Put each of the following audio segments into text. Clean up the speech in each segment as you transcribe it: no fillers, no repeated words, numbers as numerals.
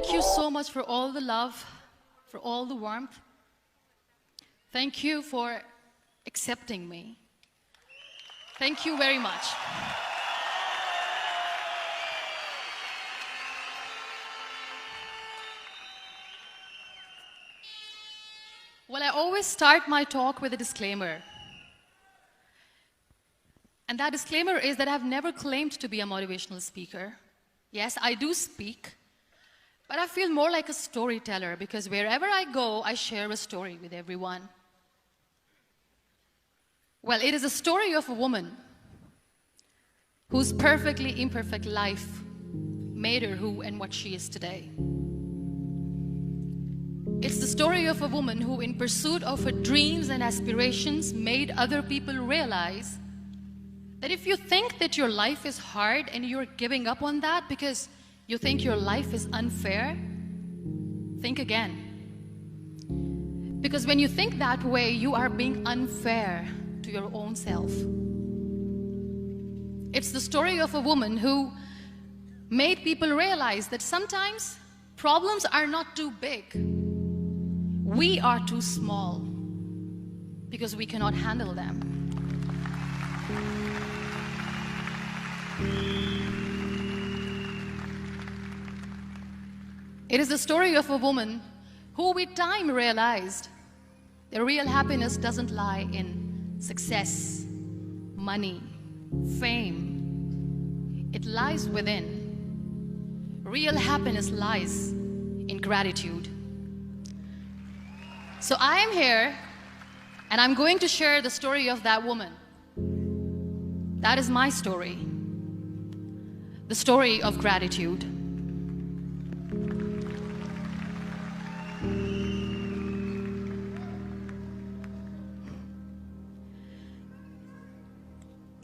Thank you so much for all the love, for all the warmth. Thank you for accepting me. Thank you very much. Well, I always start my talk with a disclaimer. And that disclaimer is that I've never claimed to be a motivational speaker. Yes, I do speak, but I feel more like a storyteller because wherever I go, I share a story with everyone. Well, it is a story of a woman whose perfectly imperfect life made her who and what she is today. It's the story of a woman who, in pursuit of her dreams and aspirations, made other people realize that if you think that your life is hard and you're giving up on that because you think your life is unfair, think again. Because when you think that way, you are being unfair to your own self. It's the story of a woman who made people realize that sometimes problems are not too big. We are too small because we cannot handle them. It is the story of a woman who with time realized that real happiness doesn't lie in success, money, fame. It lies within. Real happiness lies in gratitude. So I am here and I'm going to share the story of that woman. That is my story. The story of gratitude.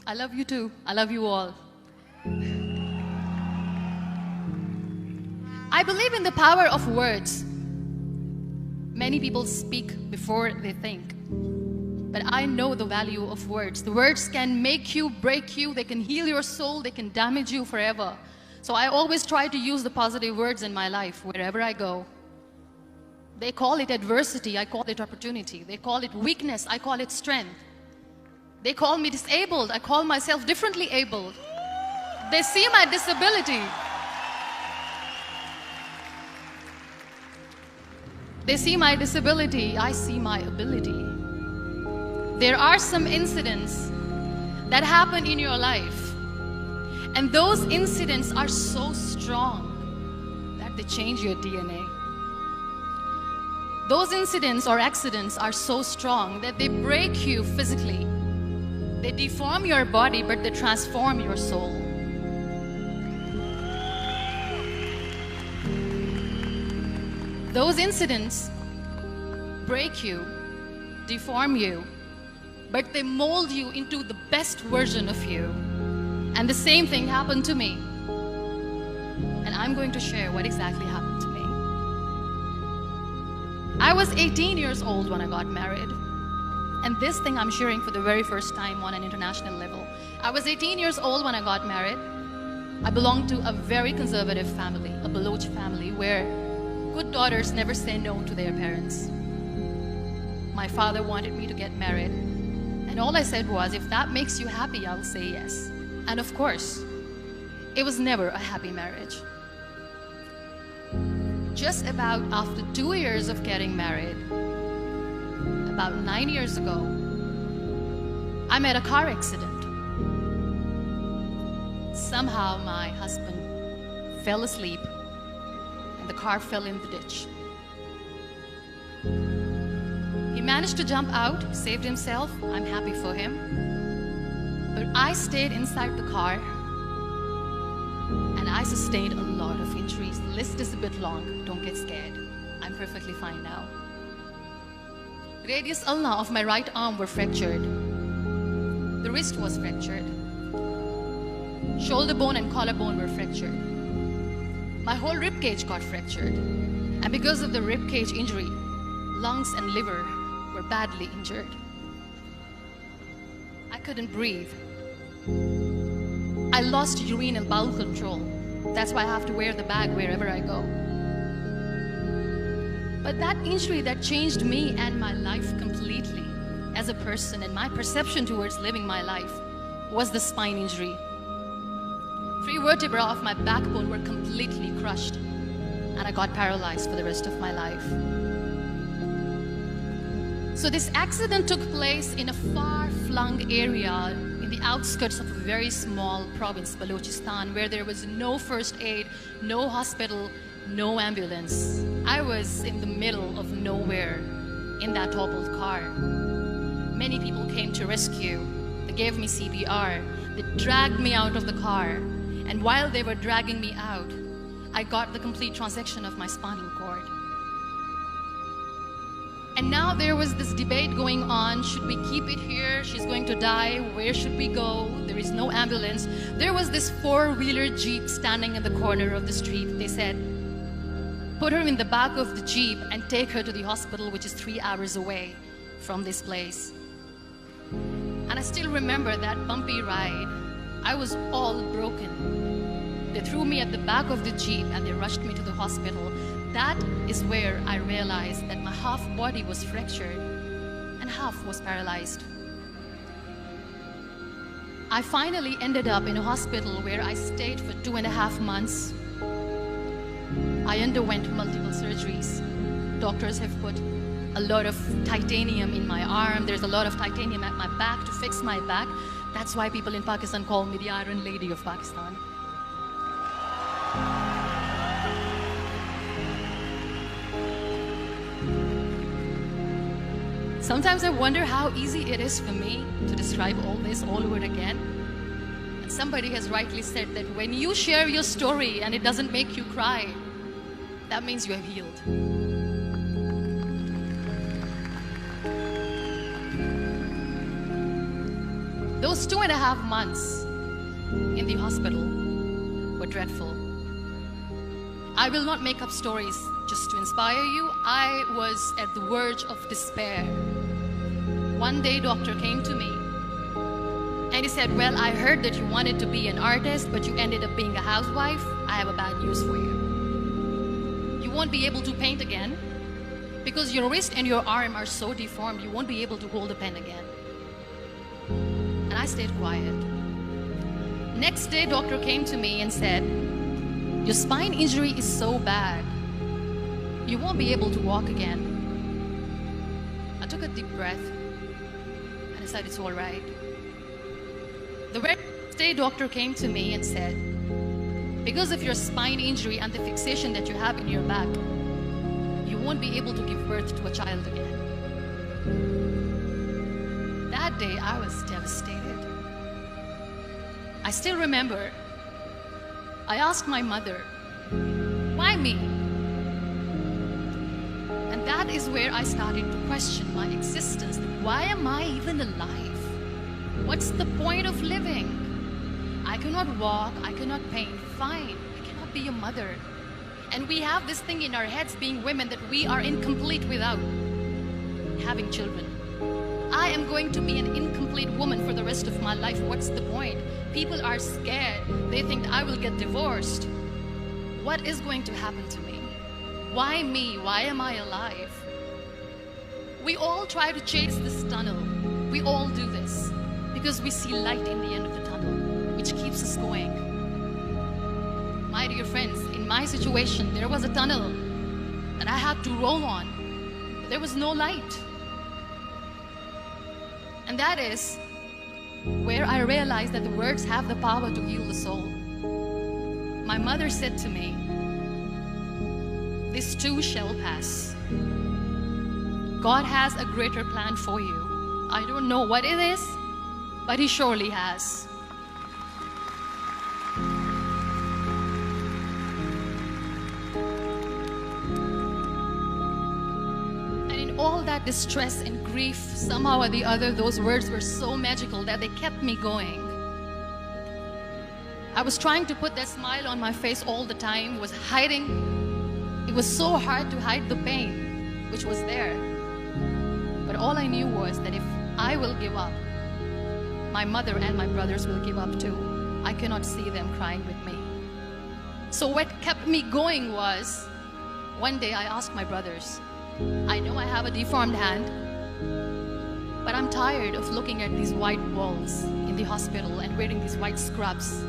I love you too. I love you all. I believe in the power of words. Many people speak before they think. But I know the value of words. The words can make you, break you, they can heal your soul, they can damage you forever. So I always try to use the positive words in my life wherever I go. They call it adversity, I call it opportunity. They call it weakness, I call it strength. They call me disabled, I call myself differently abled. They see my disability. They see my disability, I see my ability. There are some incidents that happen in your life, and those incidents are so strong that they change your DNA. Those incidents or accidents are so strong that they break you physically. They deform your body, but they transform your soul. Those incidents break you, deform you, but they mold you into the best version of you. And the same thing happened to me. And I'm going to share what exactly happened to me. I was 18 years old when I got married. And this thing I'm sharing for the very first time on an international level. I was 18 years old when I got married. I belonged to a very conservative family, a Baloch family, where good daughters never say no to their parents. My father wanted me to get married. And all I said was, if that makes you happy, I'll say yes. And of course, it was never a happy marriage. Just about after 2 years of getting married, about 9 years ago, I met a car accident. Somehow my husband fell asleep and the car fell in the ditch. He managed to jump out, saved himself. I'm happy for him. But I stayed inside the car and I sustained a lot of injuries. The list is a bit long. Don't get scared. I'm perfectly fine now. Radius ulna of my right arm were fractured. The wrist was fractured. Shoulder bone and collarbone were fractured. My whole rib cage got fractured. And because of the rib cage injury, lungs and liver were badly injured. I couldn't breathe. I lost urine and bowel control. That's why I have to wear the bag wherever I go. But that injury that changed me and my life completely as a person and my perception towards living my life was the spine injury. 3 vertebrae of my backbone were completely crushed, and I got paralyzed for the rest of my life. So this accident took place in a far-flung area in the outskirts of a very small province, Balochistan, where there was no first aid, no hospital, no ambulance. I was in the middle of nowhere in that toppled car. Many people came to rescue. They gave me CPR. They dragged me out of the car. And while they were dragging me out, I got the complete transection of my spinal cord. And now there was this debate going on. Should we keep it here? She's going to die. Where should we go? There is no ambulance. There was this 4-wheeler Jeep standing in the corner of the street. They said, put her in the back of the Jeep and take her to the hospital, which is 3 hours away from this place. And I still remember that bumpy ride. I was all broken. They threw me at the back of the Jeep and they rushed me to the hospital. That is where I realized that my half body was fractured and half was paralyzed. I finally ended up in a hospital where I stayed for 2.5 months. I underwent multiple surgeries. Doctors have put a lot of titanium in my arm. There's a lot of titanium at my back to fix my back. That's why people in Pakistan call me the Iron Lady of Pakistan. Sometimes I wonder how easy it is for me to describe all this all over again. And somebody has rightly said that when you share your story and it doesn't make you cry, that means you have healed. Those 2.5 months in the hospital were dreadful. I will not make up stories just to inspire you. I was at the verge of despair. One day, doctor came to me and he said, well, I heard that you wanted to be an artist, but you ended up being a housewife. I have a bad news for you. You won't be able to paint again because your wrist and your arm are so deformed, you won't be able to hold a pen again. And I stayed quiet. Next day, doctor came to me and said, your spine injury is so bad, you won't be able to walk again. I took a deep breath and I said, it's all right. The next day, doctor came to me and said, because of your spine injury and the fixation that you have in your back, you won't be able to give birth to a child again. That day, I was devastated. I still remember, I asked my mother, why me? And that is where I started to question my existence. Why am I even alive? What's the point of living? I cannot walk, I cannot paint, fine. I cannot be a mother. And we have this thing in our heads, being women, that we are incomplete without having children. I am going to be an incomplete woman for the rest of my life. What's the point? People are scared. They think I will get divorced. What is going to happen to me? Why me? Why am I alive? We all try to chase this tunnel. We all do this because we see light in the end of the tunnel, which keeps us going. My dear friends, in my situation, there was a tunnel and I had to roll on, but there was no light. And that is where I realized that the words have the power to heal the soul. My mother said to me, this too shall pass. God has a greater plan for you. I don't know what it is, but He surely has. All that distress and grief, somehow or the other, those words were so magical that they kept me going. I was trying to put that smile on my face all the time, was hiding. It was so hard to hide the pain, which was there. But all I knew was that if I will give up, my mother and my brothers will give up too. I cannot see them crying with me. So what kept me going was, one day I asked my brothers, I know I have a deformed hand, but I'm tired of looking at these white walls in the hospital and wearing these white scrubs.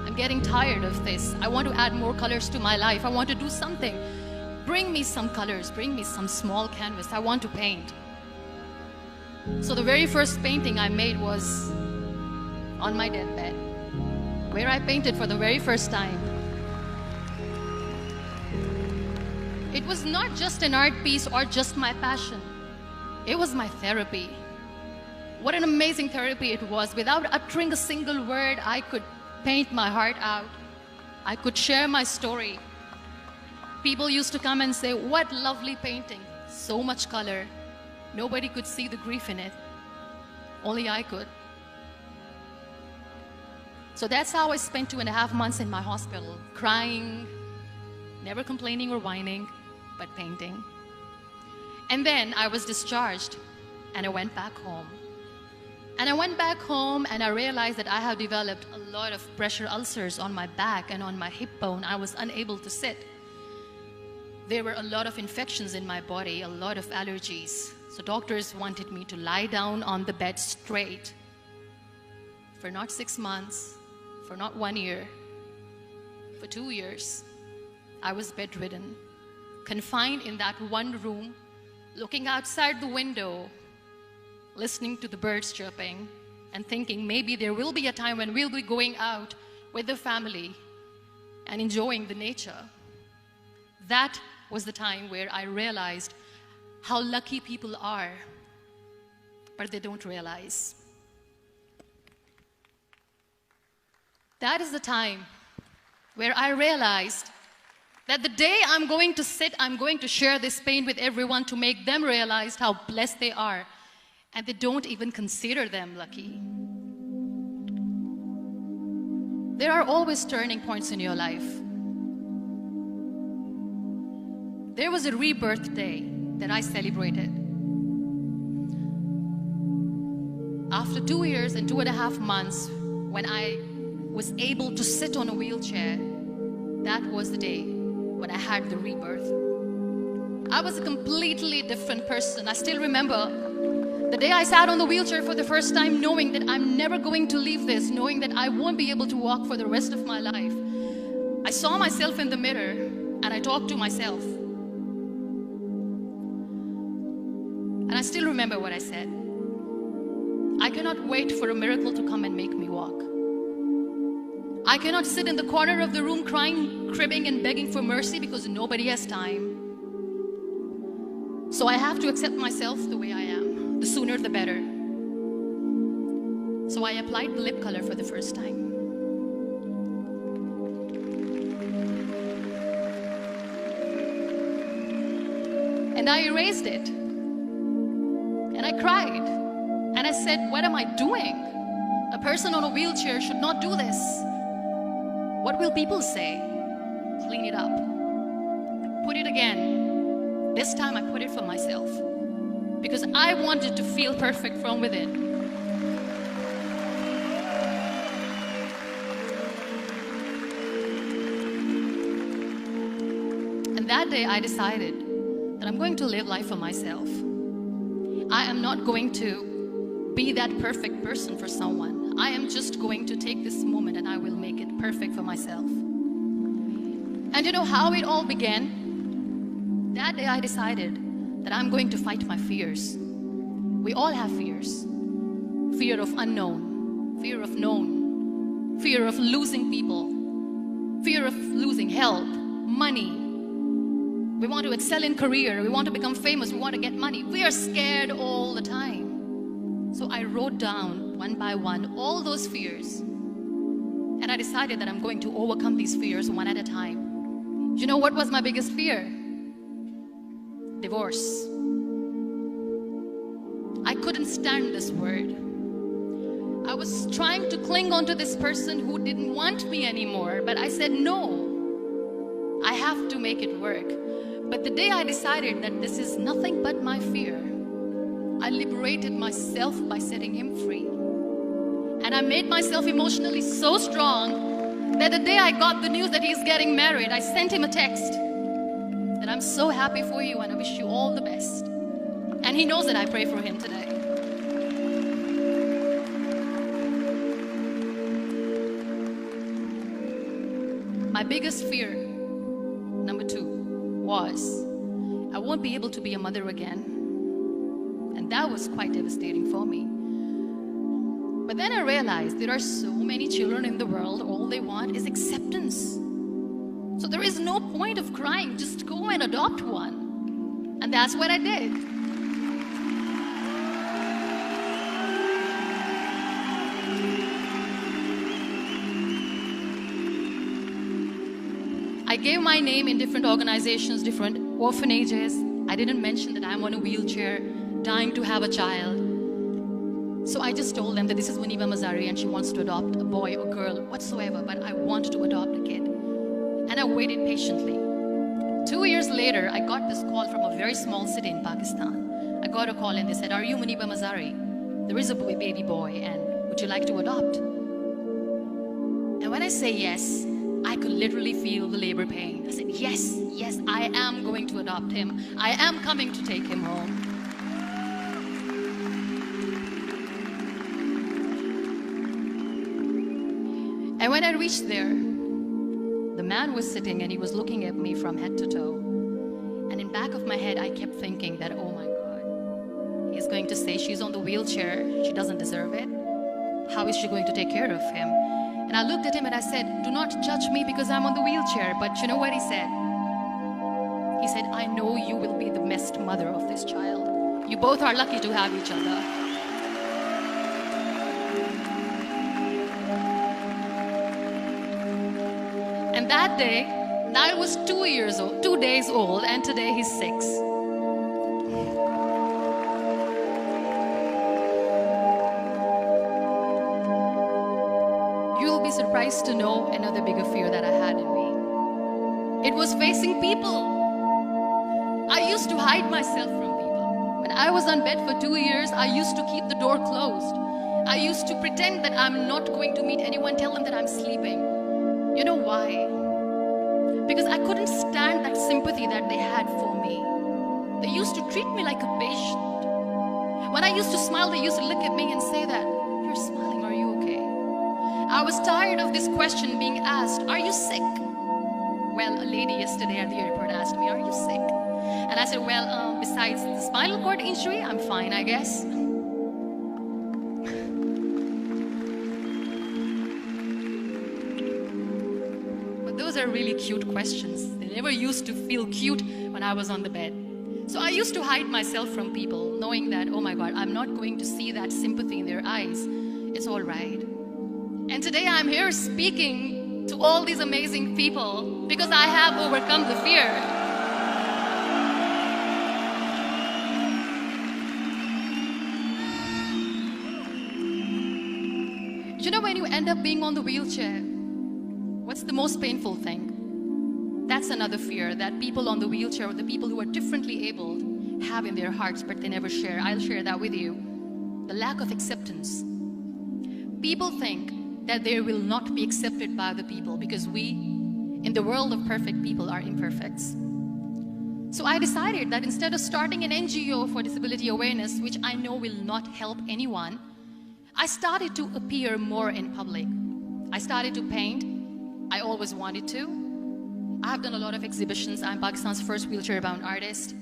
I'm getting tired of this. I want to add more colors to my life. I want to do something. Bring me some colors. Bring me some small canvas. I want to paint. So the very first painting I made was on my deathbed, where I painted for the very first time. It was not just an art piece or just my passion. It was my therapy. What an amazing therapy it was. Without uttering a single word, I could paint my heart out. I could share my story. People used to come and say, "What lovely painting. So much color." Nobody could see the grief in it. Only I could. So that's how I spent 2.5 months in my hospital, crying, never complaining or whining, but painting. And then I was discharged and I went back home. And I went back home and I realized that I have developed a lot of pressure ulcers on my back and on my hip bone. I was unable to sit. There were a lot of infections in my body, a lot of allergies. So doctors wanted me to lie down on the bed straight for not 6 months, for not 1 year, for 2 years. I was bedridden, confined in that one room, looking outside the window, listening to the birds chirping, and thinking maybe there will be a time when we'll be going out with the family and enjoying the nature. That was the time where I realized how lucky people are, but they don't realize. That is the time where I realized that the day I'm going to sit, I'm going to share this pain with everyone to make them realize how blessed they are, and they don't even consider them lucky. There are always turning points in your life. There was a rebirth day that I celebrated. After 2 years and 2.5 months, when I was able to sit on a wheelchair, that was the day when I had the rebirth. I was a completely different person. I still remember the day I sat on the wheelchair for the first time, knowing that I'm never going to leave this, knowing that I won't be able to walk for the rest of my life. I saw myself in the mirror and I talked to myself. And I still remember what I said. I cannot wait for a miracle to come and make me walk. I cannot sit in the corner of the room crying, cribbing, and begging for mercy because nobody has time. So I have to accept myself the way I am. The sooner the better. So I applied the lip color for the first time. And I erased it. And I cried. And I said, what am I doing? A person on a wheelchair should not do this. What will people say? Clean it up. Put it again. This time I put it for myself. Because I wanted to feel perfect from within. And that day I decided that I'm going to live life for myself. I am not going to be that perfect person for someone. I am just going to take this moment and I will make it perfect for myself. And you know how it all began? That day I decided that I'm going to fight my fears. We all have fears. Fear of unknown, fear of known, fear of losing people, fear of losing health, money. We want to excel in career, we want to become famous, we want to get money. We are scared all the time. So I wrote down one by one all those fears. And I decided that I'm going to overcome these fears one at a time. You know what was my biggest fear? Divorce. I couldn't stand this word. I was trying to cling on to this person who didn't want me anymore, but I said no. I have to make it work. But the day I decided that this is nothing but my fear, I liberated myself by setting him free. And I made myself emotionally so strong that the day I got the news that he's getting married, I sent him a text that But I'm so happy for you and I wish you all the best. And he knows that I pray for him today. My biggest fear, number 2, was I won't be able to be a mother again. And that was quite devastating for me. But then I realized there are so many children in the world, all they want is acceptance. So there is no point of crying, just go and adopt one. And that's what I did. I gave my name in different organizations, different orphanages. I didn't mention that I'm on a wheelchair, dying to have a child. So I just told them that this is Muniba Mazari and she wants to adopt a boy or girl, whatsoever, but I want to adopt a kid. And I waited patiently. 2 years later, I got this call from a very small city in Pakistan. I got a call and they said, "Are you Muniba Mazari? There is a baby boy and would you like to adopt?" And when I say yes, I could literally feel the labor pain. I said, yes, yes, I am going to adopt him. I am coming to take him home. And when I reached there, the man was sitting and he was looking at me from head to toe. And in back of my head, I kept thinking that, oh my God, he's going to say she's on the wheelchair, she doesn't deserve it. How is she going to take care of him? And I looked at him and I said, do not judge me because I'm on the wheelchair. But you know what he said? He said, I know you will be the best mother of this child. You both are lucky to have each other. And that day, Niall was 2 days old, and today he's 6. You'll be surprised to know another bigger fear that I had in me. It was facing people. I used to hide myself from people. When I was on bed for 2 years, I used to keep the door closed. I used to pretend that I'm not going to meet anyone, tell them that I'm sleeping. You know why? Because I couldn't stand that sympathy that they had for me. They used to treat me like a patient. When I used to smile, they used to look at me and say that, you're smiling, are you okay? I was tired of this question being asked, are you sick? Well, a lady yesterday at the airport asked me, are you sick? And I said, well, besides the spinal cord injury, I'm fine, I guess. But those are really cute questions. They never used to feel cute when I was on the bed. So I used to hide myself from people, knowing that, oh my God, I'm not going to see that sympathy in their eyes. It's all right. And today I'm here speaking to all these amazing people because I have overcome the fear. You know, when you end up being on the wheelchair, what's the most painful thing? That's another fear that people on the wheelchair or the people who are differently abled have in their hearts, but they never share. I'll share that with you. The lack of acceptance. People think that they will not be accepted by the people because we, in the world of perfect people, are imperfects. So I decided that instead of starting an NGO for disability awareness, which I know will not help anyone, I started to appear more in public. I started to paint. I always wanted to. I have done a lot of exhibitions. I'm Pakistan's first wheelchair-bound artist.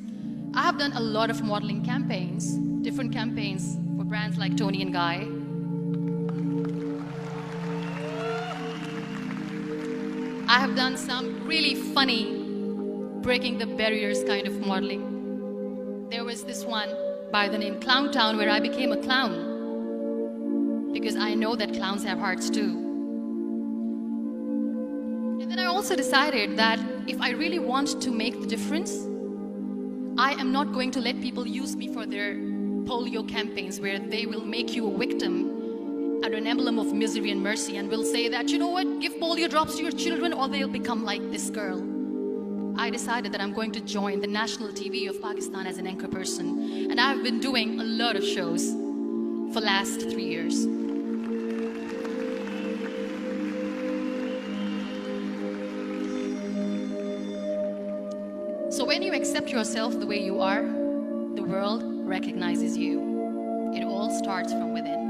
I have done a lot of modeling campaigns, different campaigns for brands like Tony and Guy. I have done some really funny, breaking the barriers kind of modeling. There was this one by the name Clown Town where I became a clown because I know that clowns have hearts too. And then I also decided that if I really want to make the difference, I am not going to let people use me for their polio campaigns where they will make you a victim and an emblem of misery and mercy and will say that, you know what, give polio drops to your children or they'll become like this girl. I decided that I'm going to join the national TV of Pakistan as an anchor person. And I've been doing a lot of shows for the last 3 years. So when you accept yourself the way you are, the world recognizes you. It all starts from within.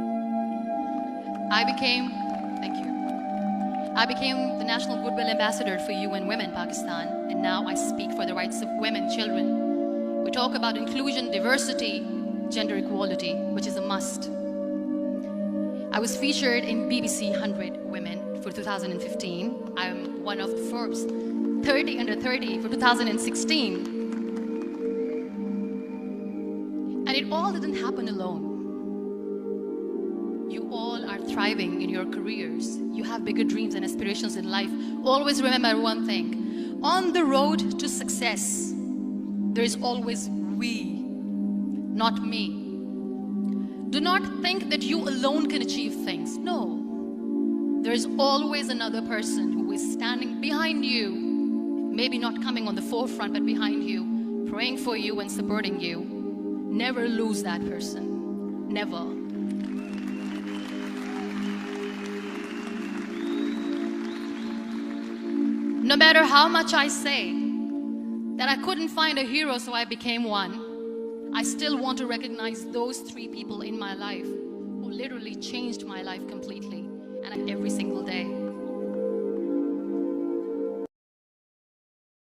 Thank you. I became the National Goodwill Ambassador for UN Women Pakistan, and now I speak for the rights of women, children. We talk about inclusion, diversity, gender equality, which is a must. I was featured in BBC 100 Women for 2015. I'm one of Forbes 30 under 30 for 2016. And it all didn't happen alone. You all are thriving in your careers. You have bigger dreams and aspirations in life. Always remember one thing. On the road to success, there is always we, not me. Do not think that you alone can achieve things. No. There is always another person who is standing behind you, maybe not coming on the forefront, but behind you, praying for you and supporting you. Never lose that person. Never. No matter how much I say that I couldn't find a hero, so I became one, I still want to recognize those 3 people in my life who literally changed my life completely, and every single day.